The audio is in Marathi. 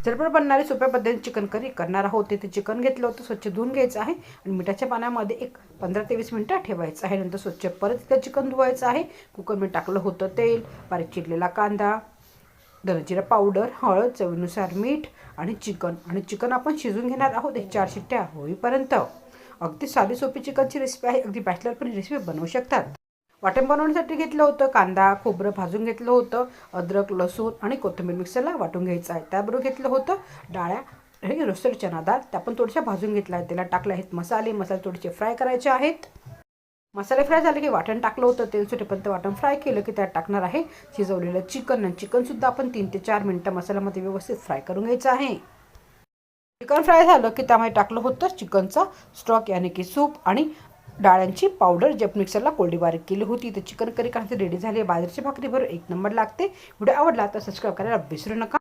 झटपट बनणारी सोप्या पद्धतीने चिकन करी करणार आहोत. ते चिकन घेतलं होतं, स्वच्छ धुवून घ्यायचं आहे आणि मिठाच्या पाण्यामध्ये एक 15 ते 20 मिनिटं ठेवायचं आहे. नंतर स्वच्छ परत इथं चिकन धुवायचं आहे. कुकरमध्ये टाकलं होतं तेल, बारीक चिरलेला कांदा, धनेजिरा पावडर, हळद, चवीनुसार मीठ आणि चिकन आपण शिजवून घेणार आहोत 1-4 शिट्ट्या होईपर्यंत. अगदी साधी सोपी चिकनची रेसिपी आहे. अगदी बॅचलर पण ही रेसिपी बनवू शकतात. वाटण बनवण्यासाठी घेतलं होतं कांदा, खोबरं भाजून घेतलं होतं, अद्रक, लसूण आणि कोथिंबीर मिक्सरला वाटून घ्यायचं आहे. त्याबरोबर घेतलं होतं डाळ्या, हे रोस्टेड चना डाळ, त्या पण थोड्याशा भाजून घेतल्या आहेत. त्याला टाकले आहेत मसाले थोडेसे फ्राय करायचे आहेत. मसाले फ्राय झाले की वाटण टाकलं होतं, तेल सुटेपर्यंत वाटण फ्राय केलं की त्यात टाकणार आहे शिजवलेलं चिकनसुद्धा आपण 3 ते 4 मिनिटं मसाल्यामध्ये व्यवस्थित फ्राय करून घ्यायचं आहे. चिकन फ्राय झालं की त्यामध्ये टाकलं होतं चिकनचा स्टॉक यानी की सूप आणि डाळ्यांची पावडर जे मिक्सरला कोरडी बारीक केली होती. तर चिकन करी करण्यासाठी रेडी झाली. बाजरीची भाकरी बरोबर 1 नंबर लागते. व्हिडिओ आवडला तर सबस्क्राईब करायला विसरू नका.